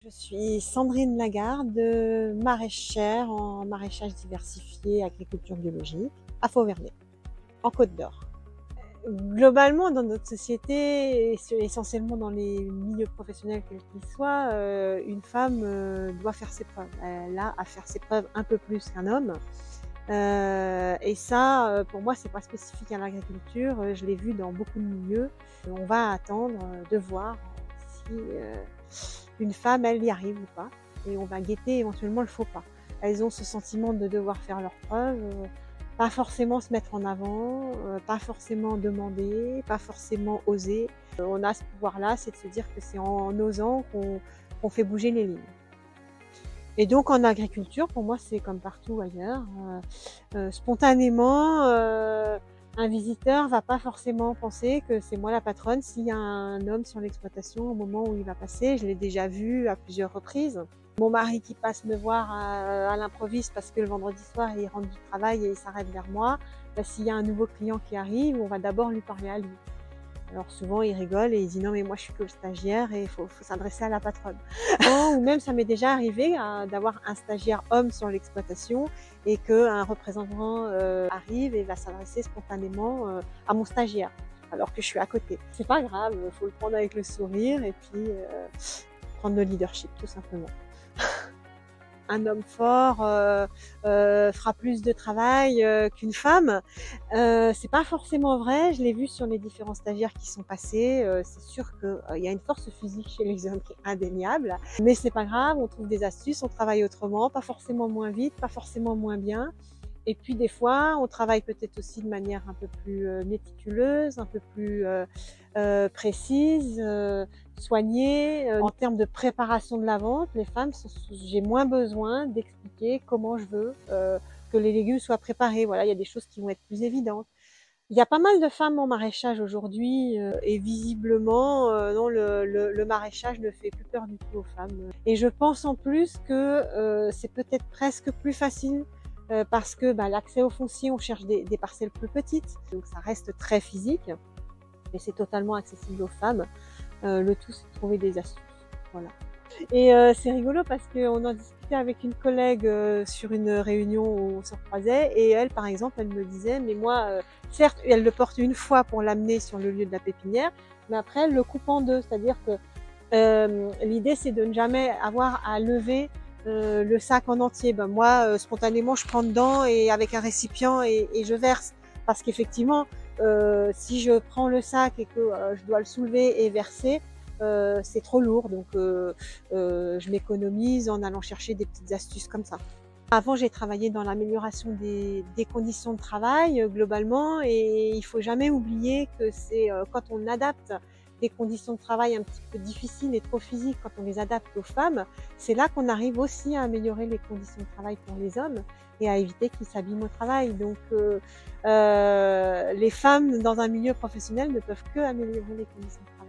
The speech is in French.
Je suis Sandrine Lagarde, maraîchère en maraîchage diversifié, agriculture biologique, à Fauvernais, en Côte d'Or. Globalement, dans notre société, et essentiellement dans les milieux professionnels quels qu'ils soient, une femme doit faire ses preuves. Elle a à faire ses preuves un peu plus qu'un homme. Et ça, pour moi, c'est pas spécifique à l'agriculture. Je l'ai vu dans beaucoup de milieux. On va attendre de voir si une femme, elle y arrive ou pas. Et on va guetter éventuellement le faux pas. Elles ont ce sentiment de devoir faire leurs preuves, pas forcément se mettre en avant, pas forcément demander, pas forcément oser. On a ce pouvoir-là, c'est de se dire que c'est en osant qu'on fait bouger les lignes. Et donc en agriculture, pour moi, c'est comme partout ailleurs. Spontanément, un visiteur va pas forcément penser que c'est moi la patronne s'il y a un homme sur l'exploitation au moment où il va passer. Je l'ai déjà vu à plusieurs reprises. Mon mari qui passe me voir à l'improviste parce que le vendredi soir, il rentre du travail et il s'arrête vers moi. Bah, s'il y a un nouveau client qui arrive, on va d'abord lui parler à lui. Alors souvent, il rigole et il dit non, mais moi, je suis que le stagiaire et il faut s'adresser à la patronne. Ou même, ça m'est déjà arrivé d'avoir un stagiaire homme sur l'exploitation et qu'un représentant arrive et va s'adresser spontanément à mon stagiaire, alors que je suis à côté. C'est pas grave, il faut le prendre avec le sourire et puis prendre le leadership, tout simplement. Un homme fort fera plus de travail qu'une femme. C'est pas forcément vrai. Je l'ai vu sur les différents stagiaires qui sont passés. C'est sûr qu'il y a une force physique chez les hommes qui est indéniable. Mais c'est pas grave, on trouve des astuces, on travaille autrement, pas forcément moins vite, pas forcément moins bien. Et puis des fois, on travaille peut-être aussi de manière un peu plus méticuleuse, un peu plus précise, soignée. En termes de préparation de la vente, les femmes, j'ai moins besoin d'expliquer comment je veux que les légumes soient préparés. Voilà, il y a des choses qui vont être plus évidentes. Il y a pas mal de femmes en maraîchage aujourd'hui et visiblement, non, le maraîchage ne fait plus peur du tout aux femmes. Et je pense en plus que c'est peut-être presque plus facile parce que l'accès au foncier, on cherche des parcelles plus petites, donc ça reste très physique, mais c'est totalement accessible aux femmes. Le tout, c'est de trouver des astuces. Voilà. Et c'est rigolo parce qu'on en discutait avec une collègue sur une réunion où on se recroisait et elle, par exemple, elle me disait, mais moi, certes, elle le porte une fois pour l'amener sur le lieu de la pépinière, mais après, elle le coupe en deux, c'est-à-dire que l'idée, c'est de ne jamais avoir à lever le sac en entier. Moi, spontanément, je prends dedans et avec un récipient et je verse. Parce qu'effectivement, si je prends le sac et que je dois le soulever et verser, c'est trop lourd. Donc, je m'économise en allant chercher des petites astuces comme ça. Avant, j'ai travaillé dans l'amélioration des conditions de travail globalement et il faut jamais oublier que c'est quand on adapte des conditions de travail un petit peu difficiles et trop physiques, quand on les adapte aux femmes, c'est là qu'on arrive aussi à améliorer les conditions de travail pour les hommes et à éviter qu'ils s'abîment au travail. Donc les femmes dans un milieu professionnel ne peuvent que améliorer les conditions de travail.